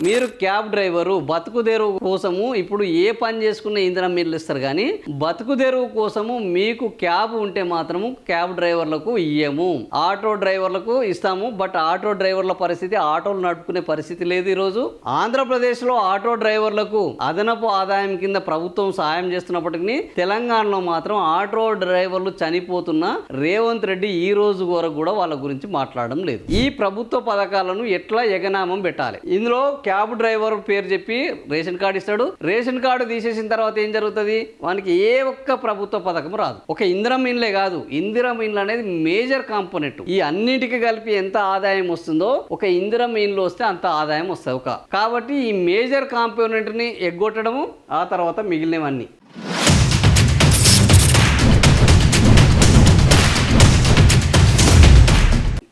మీరు cab driver బతుకు తెరువు కోసము ఇప్పుడు ఏ పని చేసుకున్న ఇంధనం మీరు ఇస్తారు కానీ బతుకు తెరువు కోసము మీకు క్యాబ్ ఉంటే మాత్రము క్యాబ్ డ్రైవర్లకు ఇయ్యము, ఆటో డ్రైవర్లకు ఇస్తాము. బట్ ఆటో డ్రైవర్ల పరిస్థితి, ఆటోలు నడుపుకునే పరిస్థితి లేదు. ఈరోజు ఆంధ్రప్రదేశ్లో ఆటో డ్రైవర్లకు అదనపు ఆదాయం కింద ప్రభుత్వం సాయం చేస్తున్నప్పటికీ తెలంగాణలో మాత్రం ఆటో డ్రైవర్లు చనిపోతున్న రేవంత్ రెడ్డి ఈ రోజు వరకు కూడా వాళ్ళ గురించి మాట్లాడడం లేదు. ఈ ప్రభుత్వ పథకాలను ఎట్లా ఎగనామం పెట్టాలి? ఇందులో క్యాబ్ డ్రైవర్ పేరు చెప్పి రేషన్ కార్డు ఇస్తాడు. రేషన్ కార్డు తీసేసిన తర్వాత ఏం జరుగుతుంది? వానికి ఏ ఒక్క ప్రభుత్వ పథకం రాదు. ఒక ఇందిరం ఇండ్లే కాదు, ఇందిరం ఇండ్లు అనేది మేజర్ కాంపోనెంట్. ఈ అన్నిటికీ కలిపి ఎంత ఆదాయం వస్తుందో ఒక ఇందిరం ఇండ్లు వస్తే అంత ఆదాయం వస్తుంది. కాబట్టి ఈ మేజర్ కాంపోనెంట్ ని ఎగ్గొట్టడము, ఆ తర్వాత మిగిలినవన్నీ.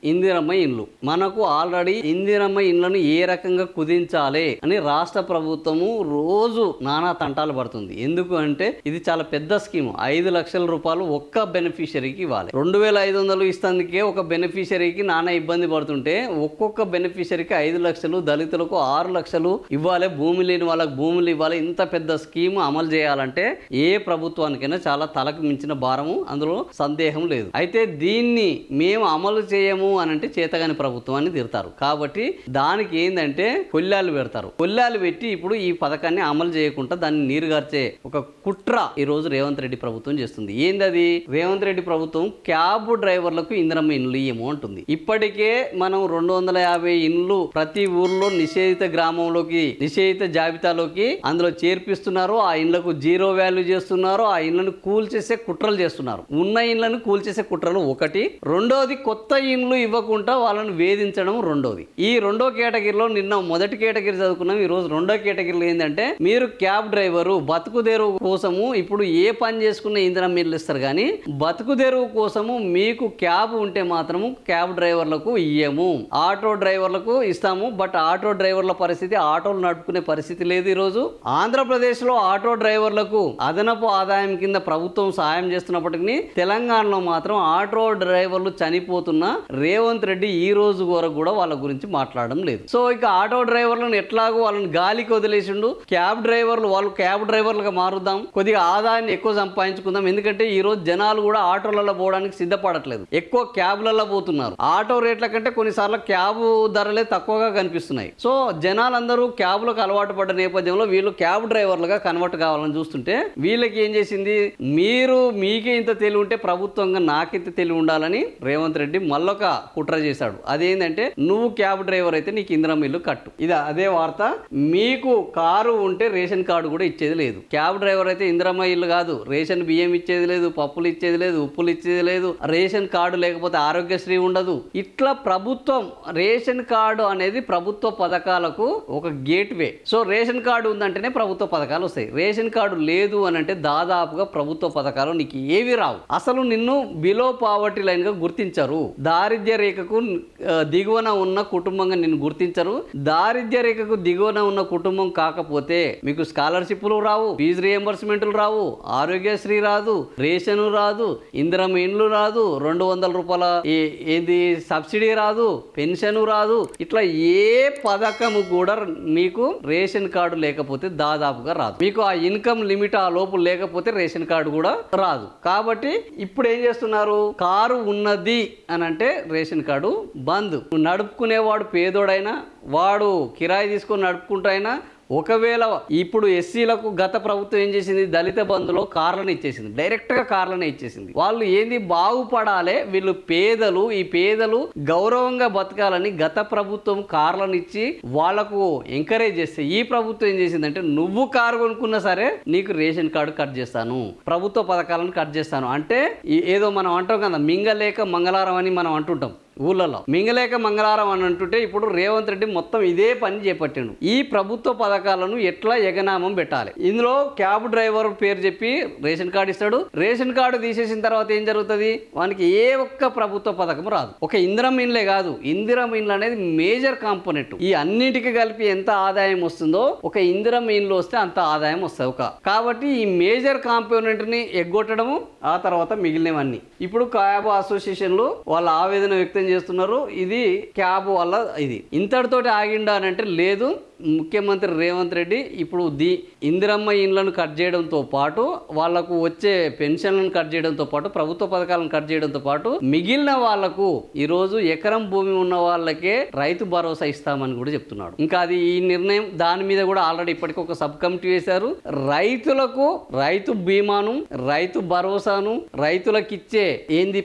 ఇందిరమ్మ ఇండ్లు మనకు ఆల్రెడీ ఇందిరమ్మ ఇండ్లను ఏ రకంగా కుదించాలి అని రాష్ట్ర ప్రభుత్వము రోజు నానా తంటాలు పడుతుంది. ఎందుకు అంటే ఇది చాలా పెద్ద స్కీమ్. 5 లక్షల రూపాయలు ఒక్క బెనిఫిషరీకి ఇవ్వాలి. 2500 ఇస్తానికే ఒక బెనిఫిషరీకి నానా ఇబ్బంది పడుతుంటే ఒక్కొక్క బెనిఫిషరీకి 5 లక్షలు, దళితులకు 6 లక్షలు ఇవ్వాలి, భూమి లేని వాళ్ళకి భూములు ఇవ్వాలి. ఇంత పెద్ద స్కీమ్ అమలు చేయాలంటే ఏ ప్రభుత్వానికైనా చాలా తలకు మించిన భారము, అందులో సందేహం లేదు. అయితే దీన్ని మేము అమలు చేయము అని అంటే చేతగాని ప్రభుత్వాన్ని తిడతారు. కాబట్టి దానికి ఏంటంటే కొల్లాలు పెడతారు. కొల్లాలు పెట్టి ఇప్పుడు ఈ పథకాన్ని అమలు చేయకుండా దాన్ని నీరుగార్చే ఒక కుట్ర ఈ రోజు రేవంత్ రెడ్డి ప్రభుత్వం చేస్తుంది. ఏందది? రేవంత్ రెడ్డి ప్రభుత్వం క్యాబ్ డ్రైవర్లకు ఇందిరమ్మ ఇండ్లు ఇయ్యము అంటుంది. ఇప్పటికే మనం 250 ఇండ్లు ప్రతి ఊర్లో నిషేధిత గ్రామంలోకి, నిషేధిత జాబితాలోకి అందులో చేర్పిస్తున్నారు. ఆ ఇండ్లకు జీరో వాల్యూ చేస్తున్నారు. ఆ ఇండ్లను కూల్చేసే కుట్రలు చేస్తున్నారు. ఉన్న ఇండ్లను కూల్చేసే కుట్రలు ఒకటి. రెండోది కొత్త ఇండ్లు ఇవ్వకుండా వాళ్ళని వేధించడం రెండోది. ఈ రెండో కేటగిరీలో నిన్న మొదటి కేటగిరీ చదువుకున్నాం. ఈ రోజు రెండో కేటగిరీలో ఏంటంటే మీరు క్యాబ్ డ్రైవరు బతుకు తెరువు కోసము ఇప్పుడు ఏ పని చేసుకున్న ఇంధనం మీరు ఇస్తారు కానీ బతుకు తెరువు కోసము మీకు క్యాబ్ ఉంటే మాత్రము క్యాబ్ డ్రైవర్లకు ఇయ్యము, ఆటో డ్రైవర్లకు ఇస్తాము. బట్ ఆటో డ్రైవర్ల పరిస్థితి, ఆటోలు నడుపుకునే పరిస్థితి లేదు. ఈరోజు ఆంధ్రప్రదేశ్లో ఆటో డ్రైవర్లకు అదనపు ఆదాయం కింద ప్రభుత్వం సాయం చేస్తున్నప్పటికీ తెలంగాణలో మాత్రం ఆటో డ్రైవర్లు చనిపోతున్న రేవంత్ రెడ్డి ఈ రోజు వరకు కూడా వాళ్ళ గురించి మాట్లాడడం లేదు. సో ఇక ఆటో డ్రైవర్లను ఎట్లాగో వాళ్ళని గాలికి వదిలేసిండు. క్యాబ్ డ్రైవర్లు వాళ్ళు క్యాబ్ డ్రైవర్లుగా మారుద్దాం, కొద్దిగా ఆదాయాన్ని ఎక్కువ సంపాదించుకుందాం. ఎందుకంటే ఈ రోజు జనాలు కూడా ఆటోలలో పోవడానికి సిద్ధపడట్లేదు, ఎక్కువ క్యాబ్లలో పోతున్నారు. ఆటో రేట్ల కంటే కొన్నిసార్లు క్యాబ్ ధరలే తక్కువగా కనిపిస్తున్నాయి. సో జనాలందరూ క్యాబ్లకు అలవాటు పడ్డ నేపథ్యంలో వీళ్ళు క్యాబ్ డ్రైవర్లుగా కన్వర్ట్ కావాలని చూస్తుంటే వీళ్ళకి ఏం చేసింది? మీకే ఇంత తెలివి ఉంటే ప్రభుత్వంగా నాకింత తెలివి ఉండాలని రేవంత్ రెడ్డి మళ్ళొక కుట్ర చేశాడు. అదేంటంటే నువ్వు క్యాబ్ డ్రైవర్ అయితే నీకు ఇందిరమ్మ ఇల్లు కట్టు. ఇది అదే వార్త. మీకు కారు ఉంటే రేషన్ కార్డు కూడా ఇచ్చేది లేదు. క్యాబ్ డ్రైవర్ అయితే ఇందిరమ్మ ఇల్లు కాదు, రేషన్ బియ్యం ఇచ్చేది లేదు, పప్పులు ఇచ్చేది లేదు, ఉప్పులు ఇచ్చేది లేదు, రేషన్ కార్డు లేకపోతే ఆరోగ్యశ్రీ ఉండదు. ఇట్లా ప్రభుత్వం రేషన్ కార్డు అనేది ప్రభుత్వ పథకాలకు ఒక గేట్ వే. సో రేషన్ కార్డు ఉందంటేనే ప్రభుత్వ పథకాలు వస్తాయి. రేషన్ కార్డు లేదు అని అంటే దాదాపుగా ప్రభుత్వ పథకాలు నీకు ఏవి రావు. అసలు నిన్ను బిలో పావర్టీ లైన్ గా గుర్తించరు. దారిద్ర్య రేఖకు దిగువన ఉన్న కుటుంబంగా నిన్ను గుర్తించరు. దారిద్ర్య రేఖకు దిగువన ఉన్న కుటుంబం కాకపోతే మీకు స్కాలర్షిప్లు రావు, ఫీజు రియంబర్స్మెంట్లు రావు, ఆరోగ్యశ్రీ రాదు, రేషన్ రాదు, ఇందిరమ్మ ఇండ్లు రాదు, 200 రూపాయల ఏంది సబ్సిడీ రాదు, పెన్షన్ రాదు. ఇట్లా ఏ పథకము కూడా మీకు రేషన్ కార్డు లేకపోతే దాదాపుగా రాదు. మీకు ఆ ఇన్కమ్ లిమిట్ ఆ లోపు లేకపోతే రేషన్ కార్డు కూడా రాదు. కాబట్టి ఇప్పుడు ఏం చేస్తున్నారు? కారు ఉన్నది అని అంటే రేషన్ కార్డు బంద్. నడుపుకునేవాడు పేదోడైనా, వాడు కిరాయి తీసుకొని నడుపుకుంటైనా, ఒకవేళ ఇప్పుడు ఎస్సీలకు గత ప్రభుత్వం ఏం చేసింది? దళిత బంధులో కార్లను ఇచ్చేసింది, డైరెక్ట్గా కార్లనే ఇచ్చేసింది. వాళ్ళు ఏంది బాగుపడాలి, వీళ్ళు పేదలు, ఈ పేదలు గౌరవంగా బతకాలని గత ప్రభుత్వం కార్లను ఇచ్చి వాళ్లకు ఎంకరేజ్ చేస్తే ఈ ప్రభుత్వం ఏం చేసిందంటే నువ్వు కారు కొనుక్కున్నా సరే నీకు రేషన్ కార్డు కట్ చేస్తాను, ప్రభుత్వ పథకాలను కట్ చేస్తాను అంటే ఏదో మనం అంటాం కదా, మింగలేక మంగళారం అని మనం అంటుంటాం ఊళ్ళలో. మింగలేక మంగళారం అని అంటుంటే ఇప్పుడు రేవంత్ రెడ్డి మొత్తం ఇదే పని చేపట్టిండు. ఈ ప్రభుత్వ పథకాలను ఎట్లా ఎగనామం పెట్టాలి? ఇందులో క్యాబ్ డ్రైవర్ పేరు చెప్పి రేషన్ కార్డు ఇస్తాడు. రేషన్ కార్డు తీసేసిన తర్వాత ఏం జరుగుతుంది? వానికి ఏ ఒక్క ప్రభుత్వ పథకం రాదు. ఒక ఇందిరం ఇండ్లే కాదు, ఇందిరం ఇండ్లు అనేది మేజర్ కాంపోనెంట్. ఈ అన్నిటికీ కలిపి ఎంత ఆదాయం వస్తుందో ఒక ఇందిరం ఇండ్లు వస్తే అంత ఆదాయం వస్తుంది. కాబట్టి ఈ మేజర్ కాంపోనెంట్ ని ఎగ్గొట్టడము, ఆ తర్వాత మిగిలినవన్నీ. ఇప్పుడు క్యాబ్ అసోసియేషన్లు వాళ్ళ ఆవేదన వ్యక్తం చేస్తున్నారు. ఇది క్యాబ్ వల్ల ఇది ఇంతటితోటి ఆగిండా అని అంటే లేదు. ముఖ్యమంత్రి రేవంత్ రెడ్డి ఇప్పుడు ఇందిరమ్మ ఇండ్లను కట్ చేయడంతో పాటు వాళ్లకు వచ్చే పెన్షన్లను కట్ చేయడంతో పాటు ప్రభుత్వ పథకాలను కట్ చేయడంతో పాటు మిగిలిన వాళ్లకు ఈరోజు ఎకరం భూమి ఉన్న వాళ్ళకే రైతు భరోసా ఇస్తామని కూడా చెప్తున్నాడు. ఇంకా అది ఈ నిర్ణయం దాని మీద కూడా ఆల్రెడీ ఇప్పటికీ ఒక సబ్ కమిటీ వేశారు. రైతులకు రైతు బీమాను, రైతు భరోసాను, రైతులకు ఇచ్చే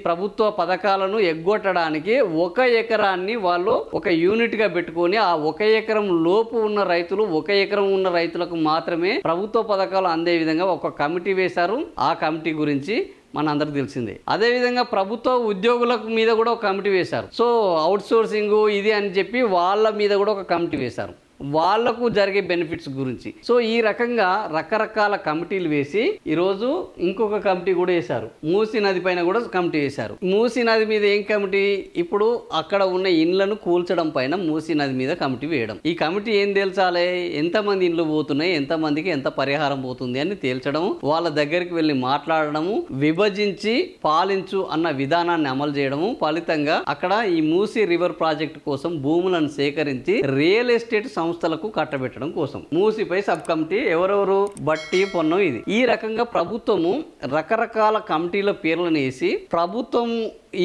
ప్రభుత్వ పథకాలను ఎగ్గొట్టడానికి ఒక ఎకరాన్ని వాళ్ళు ఒక యూనిట్ గా పెట్టుకొని ఆ ఒక ఎకరం లోపు ఉన్న రైతులు, ఒక ఎకరం ఉన్న రైతులకు మాత్రమే ప్రభుత్వ పథకాలు అందే విధంగా ఒక కమిటీ వేశారు. ఆ కమిటీ గురించి మనందరికి తెలిసిందే. అదేవిధంగా ప్రభుత్వ ఉద్యోగులకు మీద కూడా ఒక కమిటీ వేశారు. సో అవుట్ సోర్సింగ్ ఇది అని చెప్పి వాళ్ళ మీద కూడా ఒక కమిటీ వేశారు, వాళ్లకు జరిగే బెనిఫిట్స్ గురించి. సో ఈ రకంగా రకరకాల కమిటీలు వేసి ఈరోజు ఇంకొక కమిటీ కూడా వేశారు. మూసీ నది పైన కూడా కమిటీ వేశారు. మూసీ నది మీద ఏం కమిటీ? ఇప్పుడు అక్కడ ఉన్న ఇండ్లను కూల్చడం పైన మూసీ నది మీద కమిటీ వేయడం. ఈ కమిటీ ఏం తేల్చాలి? ఎంతమంది ఇండ్లు పోతున్నాయి, ఎంతమందికి ఎంత పరిహారం పోతుంది అని తేల్చడం, వాళ్ళ దగ్గరికి వెళ్ళి మాట్లాడడము, విభజించి పాలించు అన్న విధానాన్ని అమలు చేయడము, ఫలితంగా అక్కడ ఈ మూసీ రివర్ ప్రాజెక్టు కోసం భూములను సేకరించి రియల్ ఎస్టేట్ సంస్థలకు కట్టబెట్టడం కోసం మూసిపై సబ్ కమిటీ ఎవరెవరు? బట్టి, పొన్నం. ఇది ఈ రకంగా ప్రభుత్వము రకరకాల కమిటీల పేర్లను వేసి ప్రభుత్వం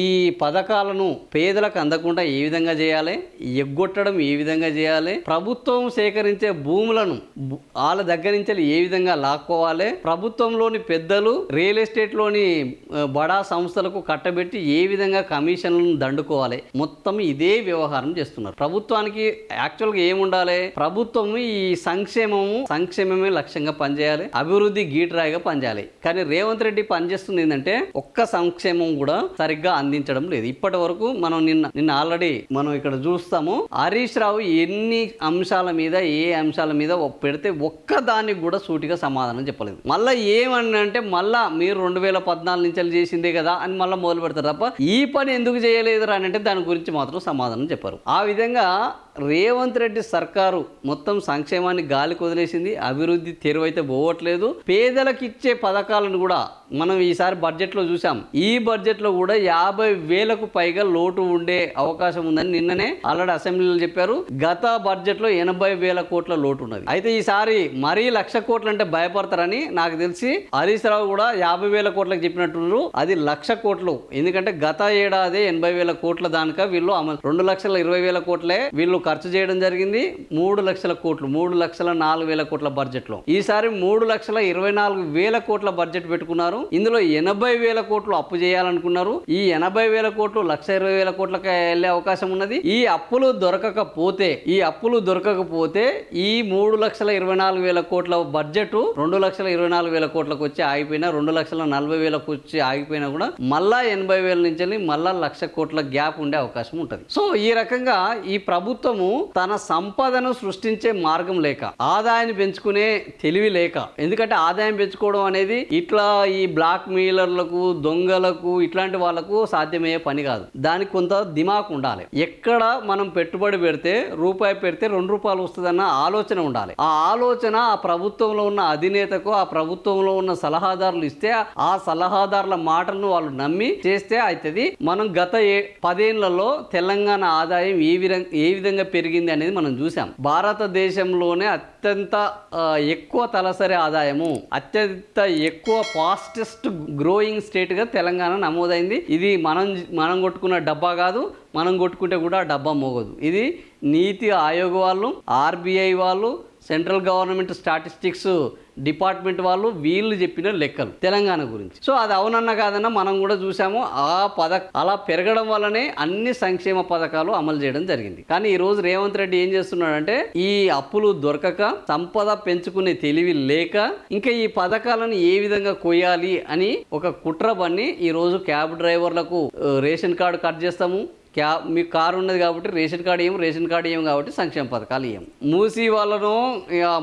ఈ పథకాలను పేదలకు అందకుండా ఏ విధంగా చేయాలి, ఎగ్గొట్టడం ఏ విధంగా చేయాలి, ప్రభుత్వం సేకరించే భూములను వాళ్ళ దగ్గర నుంచి ఏ విధంగా లాక్కోవాలి, ప్రభుత్వంలోని పెద్దలు రియల్ ఎస్టేట్ లోని బడా సంస్థలకు కట్టబెట్టి ఏ విధంగా కమిషన్లను దండుకోవాలి, మొత్తం ఇదే వ్యవహారం చేస్తున్నారు. ప్రభుత్వానికి యాక్చువల్గా ఏముండాలి? ప్రభుత్వం ఈ సంక్షేమమే లక్ష్యంగా పనిచేయాలి, అభివృద్ధి గీటరాయిగా పనిచేయాలి. కానీ రేవంత్ రెడ్డి పనిచేస్తుంది ఏంటంటే ఒక్క సంక్షేమం కూడా సరిగ్గా అందించడం లేదు. ఇప్పటి వరకు మనం నిన్న ఆల్రెడీ మనం ఇక్కడ చూస్తాము, హరీష్ రావు ఎన్ని అంశాల మీద ఏ అంశాల మీద పెడితే ఒక్కదానికి కూడా సూటిగా సమాధానం చెప్పలేదు. మళ్ళీ ఏమని అంటే మళ్ళా మీరు 2014 నుంచి చేసిందే కదా అని మళ్ళీ మొదలు పెడతారు తప్ప ఈ పని ఎందుకు చేయలేదు అని అంటే దాని గురించి మాత్రం సమాధానం చెప్పారు. ఆ విధంగా రేవంత్ రెడ్డి సర్కారు మొత్తం సంక్షేమాన్ని గాలికి వదిలేసింది. అభివృద్ధి తెరువైతే పోవట్లేదు. పేదలకు ఇచ్చే పథకాలను కూడా మనం ఈసారి బడ్జెట్లో చూసాం. ఈ బడ్జెట్లో కూడా 50,000కు పైగా లోటు ఉండే అవకాశం ఉందని నిన్ననే ఆల్రెడీ అసెంబ్లీలో చెప్పారు. గత బడ్జెట్లో 80,000 కోట్ల లోటు ఉన్నది. అయితే ఈసారి మరీ 1,00,000 కోట్లు అంటే భయపడతారని నాకు తెలిసి హరీష్ రావు కూడా 50,000 కోట్లకు చెప్పినట్టున్నారు. అది 1,00,000 కోట్లు. ఎందుకంటే గత ఏడాది 80,000 కోట్ల దానిక వీళ్ళు 2,20,000 కోట్లే వీళ్ళు ఖర్చు చేయడం జరిగింది. 3,00,000 కోట్లు, 3,04,000 కోట్ల బడ్జెట్లో ఈసారి 3,24,000 కోట్ల బడ్జెట్ పెట్టుకున్నారు. ఇందులో 80,000 కోట్లు అప్పు చేయాలనుకున్నారు. ఈ 80,000 కోట్లు 1,20,000 కోట్లకి వెళ్ళే అవకాశం ఉన్నది. ఈ అప్పులు దొరకకపోతే ఈ 3,24,000 కోట్ల బడ్జెట్ 2,24,000 కోట్లకు వచ్చి ఆగిపోయినా, 2,40,000 వచ్చి ఆగిపోయినా కూడా మళ్ళా 80,000 నుంచి మళ్ళా 1,00,000 కోట్ల గ్యాప్ ఉండే అవకాశం ఉంటుంది. సో ఈ రకంగా ఈ ప్రభుత్వము తన సంపదను సృష్టించే మార్గం లేక, ఆదాయాన్ని పెంచుకునే తెలివి లేక, ఎందుకంటే ఆదాయం పెంచుకోవడం అనేది ఇట్లా ఈ బ్లాక్ మెయిలర్లకు, దొంగలకు, ఇట్లాంటి వాళ్ళకు సాధ్యమయ్యే పని కాదు. దానికి కొంత దిమాకు ఉండాలి. ఎక్కడ మనం పెట్టుబడి పెడితే రూపాయి పెడితే 2 రూపాయలు వస్తుందన్న ఆలోచన ఉండాలి. ఆ ఆలోచన ఆ ప్రభుత్వంలో ఉన్న అధినేతకు, ఆ ప్రభుత్వంలో ఉన్న సలహాదారులు ఇస్తే ఆ సలహాదారుల మాటలను వాళ్ళు నమ్మి చేస్తే అవుతుంది. మనం గత 10 ఏళ్లలో తెలంగాణ ఆదాయం ఏ విధంగా పెరిగింది అనేది మనం చూసాం. భారతదేశంలోనే అత్యంత ఎక్కువ తలసరి ఆదాయము, అత్యంత ఎక్కువ ఫాస్టెస్ట్ గ్రోయింగ్ స్టేట్ గా తెలంగాణ నమోదైంది. ఇది మనం కొట్టుకున్న డబ్బా కాదు, మనం కొట్టుకుంటే కూడా డబ్బా మోగదు. ఇది నీతి ఆయోగ్ వాళ్ళు, ఆర్బీఐ వాళ్ళు, సెంట్రల్ గవర్నమెంట్ స్టాటిస్టిక్స్ డిపార్ట్మెంట్ వాళ్ళు వీళ్ళు చెప్పిన లెక్కలు తెలంగాణ గురించి. సో అది అవునన్నా కాదన్నా మనం కూడా చూసాము. అలా పెరగడం వల్లనే అన్ని సంక్షేమ పథకాలు అమలు చేయడం జరిగింది. కానీ ఈ రోజు రేవంత్ రెడ్డి ఏం చేస్తున్నాడంటే ఈ అప్పులు దొరకక, సంపద పెంచుకునే తెలివి లేక, ఇంకా ఈ పథకాలను ఏ విధంగా కొయ్యాలి అని ఒక కుట్ర పన్ని ఈ రోజు క్యాబ్ డ్రైవర్లకు రేషన్ కార్డు కట్ చేస్తాము, మీకు కారు ఉన్నది కాబట్టి రేషన్ కార్డు ఏం కాబట్టి సంక్షేమ పథకాలు ఏం. మూసీ వాళ్ళను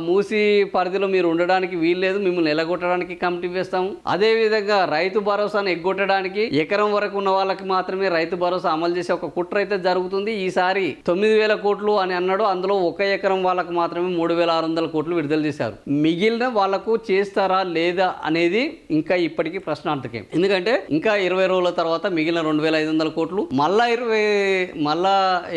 మూసీ పరిధిలో మీరు ఉండడానికి వీల్లేదు, మిమ్మల్ని ఎలగొట్టడానికి కమిటీ వేస్తాము. అదేవిధంగా రైతు భరోసాను ఎగ్గొట్టడానికి ఎకరం వరకు ఉన్న వాళ్ళకి మాత్రమే రైతు భరోసా అమలు చేసే ఒక కుట్ర అయితే జరుగుతుంది. ఈసారి 9,000 కోట్లు అని అన్నాడు. అందులో 1 ఎకరం వాళ్ళకు మాత్రమే 3,600 కోట్లు విడుదల చేశారు. మిగిలిన వాళ్ళకు చేస్తారా లేదా అనేది ఇంకా ఇప్పటికీ ప్రశ్నార్థకం. ఎందుకంటే ఇంకా 20 రోజుల తర్వాత మిగిలిన 2,500 కోట్లు, మళ్ళా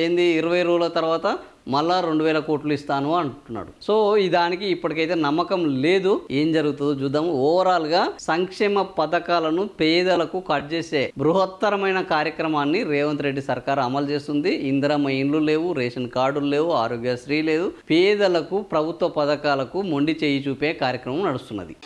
20 రోజుల తర్వాత మళ్ళా 2,000 కోట్లు ఇస్తాను అంటున్నాడు. సో ఈ దానికి ఇప్పటికైతే నమ్మకం లేదు. ఏం జరుగుతుందో చూద్దాము. ఓవరాల్ గా సంక్షేమ పథకాలను పేదలకు కట్ చేసే బృహత్తరమైన కార్యక్రమాన్ని రేవంత్ రెడ్డి సర్కార్ అమలు చేస్తుంది. ఇందిరమ్మ ఇండ్లు లేవు, రేషన్ కార్డులు లేవు, ఆరోగ్యశ్రీ లేదు. పేదలకు ప్రభుత్వ పథకాలకు మొండి చేయి చూపే కార్యక్రమం నడుస్తున్నది.